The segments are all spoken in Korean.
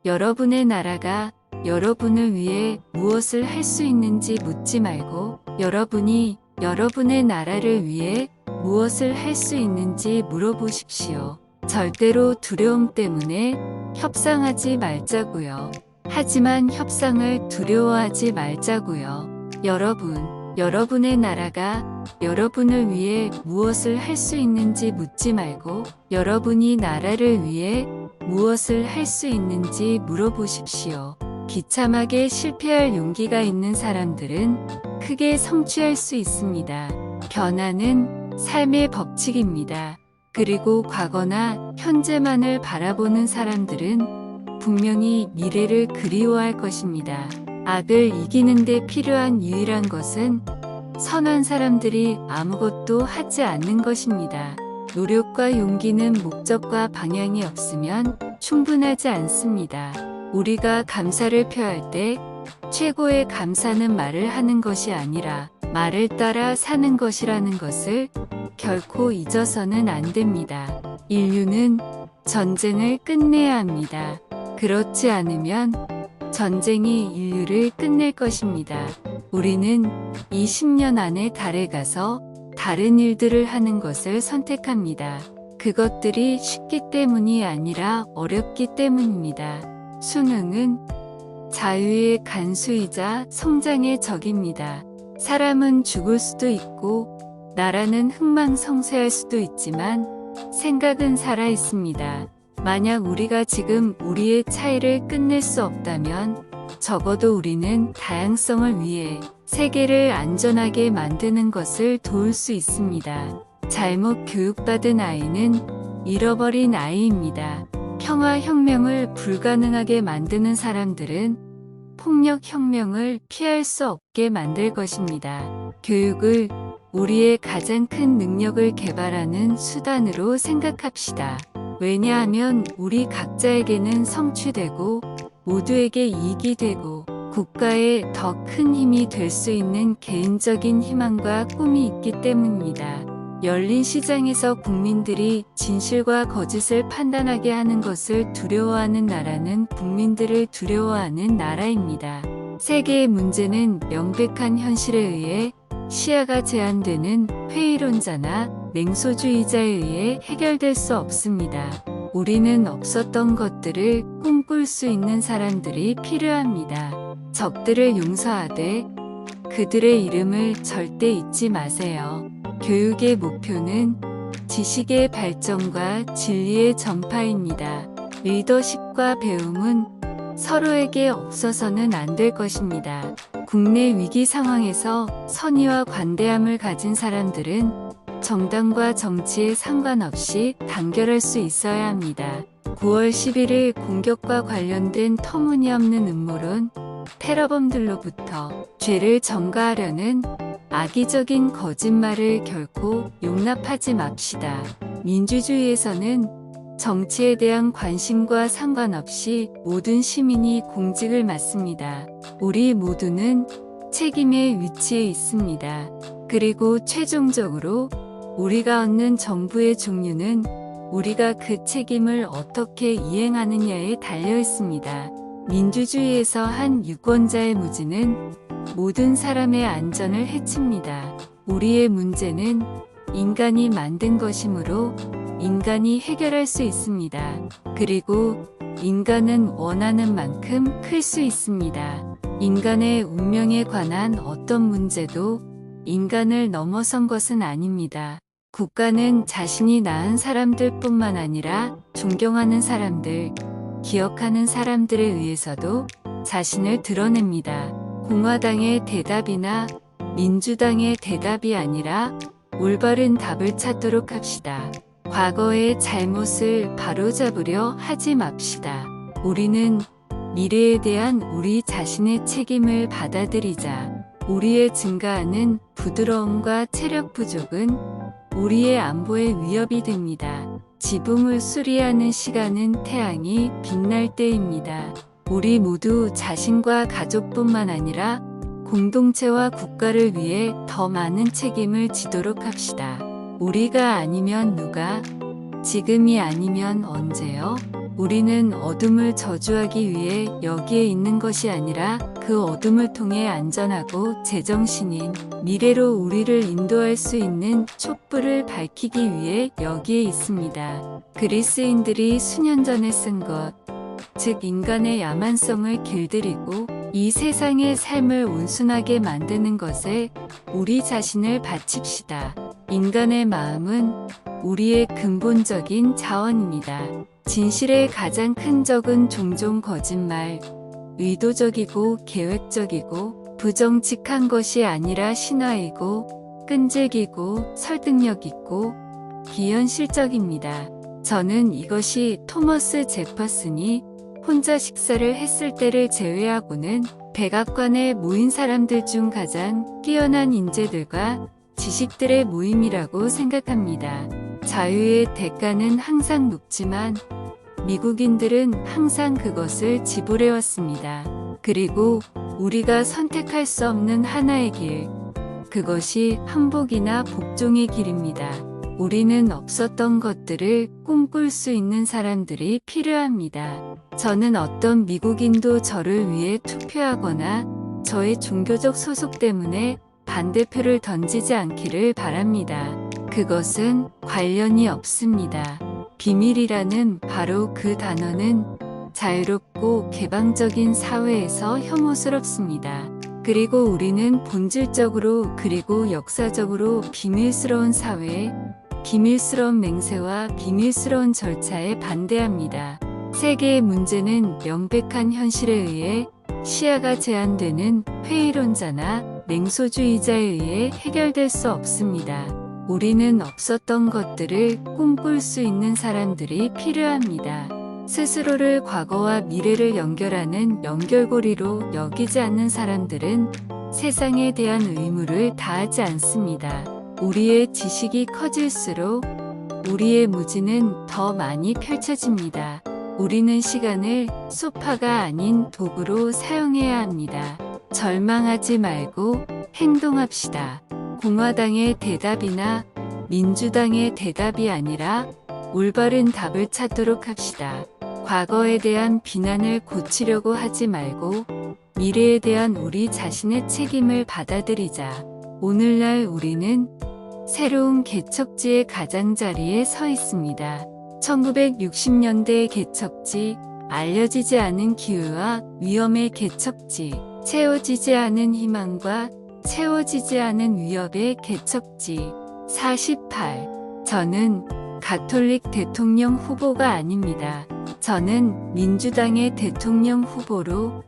여러분의 나라가 여러분을 위해 무엇을 할 수 있는지 묻지 말고 여러분이 여러분의 나라를 위해 무엇을 할 수 있는지 물어보십시오. 절대로 두려움 때문에 협상하지 말자고요. 하지만 협상을 두려워하지 말자고요. 여러분의 나라가 여러분을 위해 무엇을 할 수 있는지 묻지 말고 여러분이 나라를 위해 무엇을 할 수 있는지 물어보십시오. 비참하게 실패할 용기가 있는 사람들은 크게 성취할 수 있습니다. 변화는 삶의 법칙입니다. 그리고 과거나 현재만을 바라보는 사람들은 분명히 미래를 그리워할 것입니다. 악을 이기는 데 필요한 유일한 것은 선한 사람들이 아무것도 하지 않는 것입니다. 노력과 용기는 목적과 방향이 없으면 충분하지 않습니다. 우리가 감사를 표할 때 최고의 감사는 말을 하는 것이 아니라 말을 따라 사는 것이라는 것을 결코 잊어서는 안 됩니다. 인류는 전쟁을 끝내야 합니다. 그렇지 않으면 전쟁이 인류를 끝낼 것입니다. 우리는 20년 안에 달에 가서 다른 일들을 하는 것을 선택합니다. 그것들이 쉽기 때문이 아니라 어렵기 때문입니다. 수능은 자유의 간수이자 성장의 적입니다. 사람은 죽을 수도 있고 나라는 흥망성쇠할 수도 있지만 생각은 살아 있습니다. 만약 우리가 지금 우리의 차이를 끝낼 수 없다면 적어도 우리는 다양성을 위해 세계를 안전하게 만드는 것을 도울 수 있습니다. 잘못 교육받은 아이는 잃어버린 아이입니다. 평화혁명을 불가능하게 만드는 사람들은 폭력혁명을 피할 수 없게 만들 것입니다. 교육을 우리의 가장 큰 능력을 개발하는 수단으로 생각합시다. 왜냐하면 우리 각자에게는 성취되고 모두에게 이익이 되고 국가에 더 큰 힘이 될 수 있는 개인적인 희망과 꿈이 있기 때문입니다. 열린 시장에서 국민들이 진실과 거짓을 판단하게 하는 것을 두려워하는 나라는 국민들을 두려워하는 나라입니다. 세계의 문제는 명백한 현실에 의해 시야가 제한되는 회의론자나 냉소주의자에 의해 해결될 수 없습니다. 우리는 없었던 것들을 꿈꿀 수 있는 사람들이 필요합니다. 적들을 용서하되 그들의 이름을 절대 잊지 마세요. 교육의 목표는 지식의 발전과 진리의 전파입니다. 리더십과 배움은 서로에게 없어서는 안 될 것입니다. 국내 위기 상황에서 선의와 관대함을 가진 사람들은 정당과 정치에 상관없이 단결할 수 있어야 합니다. 9월 11일 공격과 관련된 터무니없는 음모론, 테러범들로부터 죄를 전가하려는 악의적인 거짓말을 결코 용납하지 맙시다. 민주주의에서는 정치에 대한 관심과 상관없이 모든 시민이 공직을 맡습니다. 우리 모두는 책임의 위치에 있습니다. 그리고 최종적으로 우리가 얻는 정부의 종류는 우리가 그 책임을 어떻게 이행하느냐에 달려 있습니다. 민주주의에서 한 유권자의 무지는 모든 사람의 안전을 해칩니다. 우리의 문제는 인간이 만든 것이므로 인간이 해결할 수 있습니다. 그리고 인간은 원하는 만큼 클 수 있습니다. 인간의 운명에 관한 어떤 문제도 인간을 넘어선 것은 아닙니다. 국가는 자신이 낳은 사람들뿐만 아니라 존경하는 사람들, 기억하는 사람들에 의해서도 자신을 드러냅니다. 공화당의 대답이나 민주당의 대답이 아니라 올바른 답을 찾도록 합시다. 과거의 잘못을 바로잡으려 하지 맙시다. 우리는 미래에 대한 우리 자신의 책임을 받아들이자. 우리의 증가하는 부드러움과 체력 부족은 우리의 안보에 위협이 됩니다. 지붕을 수리하는 시간은 태양이 빛날 때입니다. 우리 모두 자신과 가족뿐만 아니라 공동체와 국가를 위해 더 많은 책임을 지도록 합시다. 우리가 아니면 누가? 지금이 아니면 언제요? 우리는 어둠을 저주하기 위해 여기에 있는 것이 아니라 그 어둠을 통해 안전하고 제정신인 미래로 우리를 인도할 수 있는 촛불을 밝히기 위해 여기에 있습니다. 그리스인들이 수년 전에 쓴 것, 즉 인간의 야만성을 길들이고 이 세상의 삶을 온순하게 만드는 것에 우리 자신을 바칩시다. 인간의 마음은 우리의 근본적인 자원입니다. 진실의 가장 큰 적은 종종 거짓말, 의도적이고 계획적이고 부정직한 것이 아니라 신화이고 끈질기고 설득력 있고 비현실적입니다. 저는 이것이 토머스 제퍼슨이 혼자 식사를 했을 때를 제외하고는 백악관에 모인 사람들 중 가장 뛰어난 인재들과 지식들의 모임이라고 생각합니다. 자유의 대가는 항상 높지만 미국인들은 항상 그것을 지불해왔습니다. 그리고 우리가 선택할 수 없는 하나의 길, 그것이 항복이나 복종의 길입니다. 우리는 없었던 것들을 꿈꿀 수 있는 사람들이 필요합니다. 저는 어떤 미국인도 저를 위해 투표하거나 저의 종교적 소속 때문에 반대표를 던지지 않기를 바랍니다. 그것은 관련이 없습니다. 비밀이라는 바로 그 단어는 자유롭고 개방적인 사회에서 혐오스럽습니다. 그리고 우리는 본질적으로 그리고 역사적으로 비밀스러운 사회에 비밀스러운 맹세와 비밀스러운 절차에 반대합니다. 세계의 문제는 명백한 현실에 의해 시야가 제한되는 회의론자나 냉소주의자에 의해 해결될 수 없습니다. 우리는 없었던 것들을 꿈꿀 수 있는 사람들이 필요합니다. 스스로를 과거와 미래를 연결하는 연결고리로 여기지 않는 사람들은 세상에 대한 의무를 다하지 않습니다. 우리의 지식이 커질수록 우리의 무지는 더 많이 펼쳐집니다. 우리는 시간을 소파가 아닌 도구로 사용해야 합니다. 절망하지 말고 행동합시다. 공화당의 대답이나 민주당의 대답이 아니라 올바른 답을 찾도록 합시다. 과거에 대한 비난을 고치려고 하지 말고 미래에 대한 우리 자신의 책임을 받아들이자. 오늘날 우리는 새로운 개척지의 가장자리에 서 있습니다. 1960년대의 개척지, 알려지지 않은 기회와 위험의 개척지, 채워지지 않은 희망과 채워지지 않은 위협의 개척지. 48. 저는 가톨릭 대통령 후보가 아닙니다. 저는 민주당의 대통령 후보로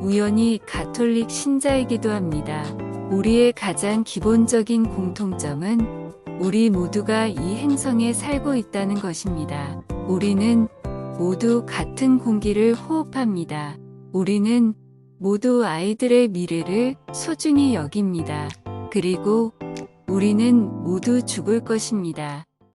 우연히 가톨릭 신자이기도 합니다. 우리의 가장 기본적인 공통점은 우리 모두가 이 행성에 살고 있다는 것입니다. 우리는 모두 같은 공기를 호흡합니다. 우리는 모두 아이들의 미래를 소중히 여깁니다. 그리고 우리는 모두 죽을 것입니다.